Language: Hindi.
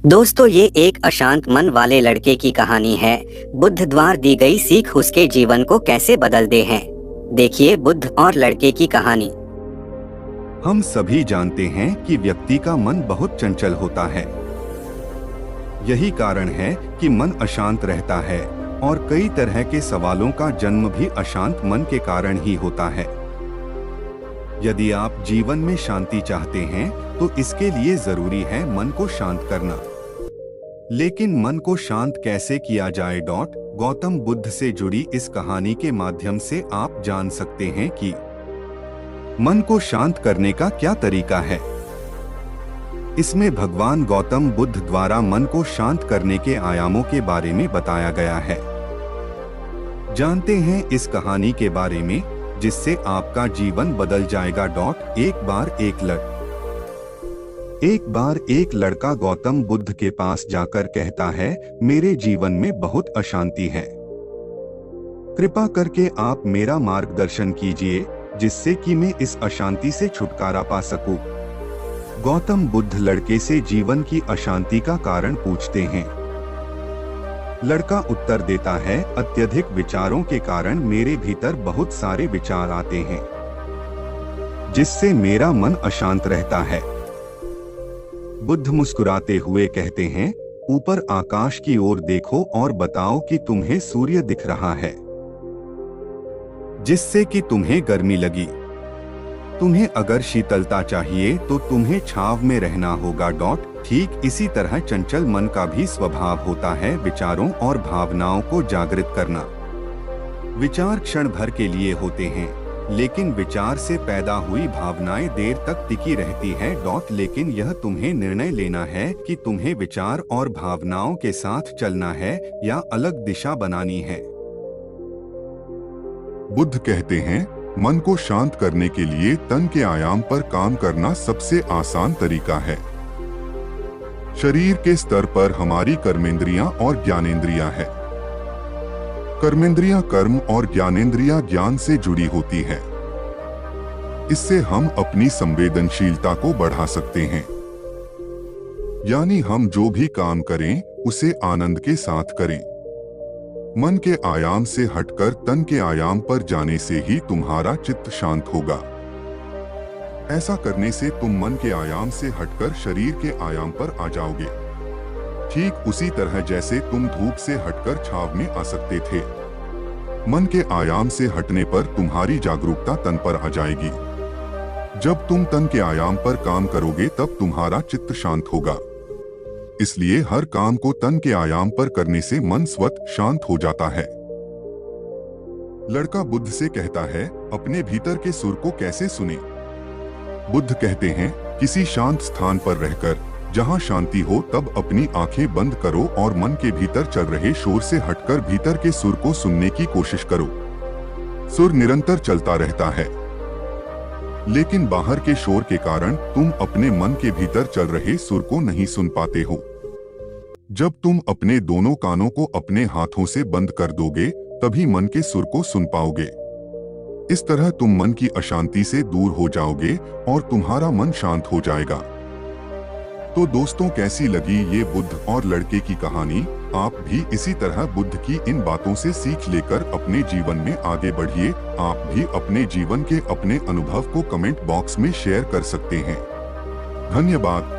दोस्तों, ये एक अशांत मन वाले लड़के की कहानी है। बुद्ध द्वारा दी गई सीख उसके जीवन को कैसे बदल दे है। देखिए बुद्ध और लड़के की कहानी। हम सभी जानते हैं कि व्यक्ति का मन बहुत चंचल होता है। यही कारण है कि मन अशांत रहता है और कई तरह के सवालों का जन्म भी अशांत मन के कारण ही होता है। यदि आप जीवन में शांति चाहते हैं तो इसके लिए जरूरी है मन को शांत करना। लेकिन मन को शांत कैसे किया जाए? गौतम बुद्ध से जुड़ी इस कहानी के माध्यम से आप जान सकते हैं कि मन को शांत करने का क्या तरीका है। इसमें भगवान गौतम बुद्ध द्वारा मन को शांत करने के आयामों के बारे में बताया गया है। जानते हैं इस कहानी के बारे में जिससे आपका जीवन बदल जाएगा। एक बार एक लड़का गौतम बुद्ध के पास जाकर कहता है, मेरे जीवन में बहुत अशांति है, कृपा करके आप मेरा मार्गदर्शन कीजिए जिससे कि मैं इस अशांति से छुटकारा पा सकूं। गौतम बुद्ध लड़के से जीवन की अशांति का कारण पूछते हैं। लड़का उत्तर देता है, अत्यधिक विचारों के कारण मेरे भीतर बहुत सारे विचार आते हैं जिससे मेरा मन अशांत रहता है। बुद्ध मुस्कुराते हुए कहते हैं, ऊपर आकाश की ओर देखो और बताओ कि तुम्हें सूर्य दिख रहा है जिससे कि तुम्हें गर्मी लगी। तुम्हें अगर शीतलता चाहिए तो तुम्हें छांव में रहना होगा। ठीक इसी तरह चंचल मन का भी स्वभाव होता है विचारों और भावनाओं को जागृत करना। विचार क्षण भर के लिए होते हैं लेकिन विचार से पैदा हुई भावनाएं देर तक टिकी रहती हैं। लेकिन यह तुम्हें निर्णय लेना है कि तुम्हें विचार और भावनाओं के साथ चलना है या अलग दिशा बनानी है। बुद्ध कहते हैं, मन को शांत करने के लिए तन के आयाम पर काम करना सबसे आसान तरीका है। शरीर के स्तर पर हमारी कर्मेंद्रियां और ज्ञानेंद्रियां है। कर्मेंद्रियां कर्म और ज्ञानेंद्रियां ज्ञान से जुड़ी होती है। इससे हम अपनी संवेदनशीलता को बढ़ा सकते हैं, यानी हम जो भी काम करें उसे आनंद के साथ करें। मन के आयाम से हटकर तन के आयाम पर जाने से ही तुम्हारा चित्त शांत होगा। ऐसा करने से तुम मन के आयाम से हटकर शरीर के आयाम पर आ जाओगे, ठीक उसी तरह जैसे तुम धूप से हटकर छांव में आ सकते थे। मन के आयाम से हटने पर तुम्हारी जागरूकता तन पर आ जाएगी। जब तुम तन के आयाम पर काम करोगे तब तुम्हारा चित्त शांत होगा। इसलिए हर काम को तन के आयाम पर करने से मन स्वतः शांत हो जाता है। लड़का बुद्ध से कहता है, अपने भीतर के सुर को कैसे सुने? बुद्ध कहते हैं, किसी शांत स्थान पर रहकर जहां शांति हो तब अपनी आंखें बंद करो और मन के भीतर चल रहे शोर से हटकर भीतर के सुर को सुनने की कोशिश करो। सुर निरंतर चलता रहता है, लेकिन बाहर के शोर के कारण तुम अपने मन के भीतर चल रहे सुर को नहीं सुन पाते हो। जब तुम अपने दोनों कानों को अपने हाथों से बंद कर दोगे तभी मन के सुर को सुन पाओगे। इस तरह तुम मन की अशांति से दूर हो जाओगे और तुम्हारा मन शांत हो जाएगा। तो दोस्तों, कैसी लगी ये बुद्ध और लड़के की कहानी? आप भी इसी तरह बुद्ध की इन बातों से सीख लेकर अपने जीवन में आगे बढ़िए। आप भी अपने जीवन के अपने अनुभव को कमेंट बॉक्स में शेयर कर सकते हैं। धन्यवाद।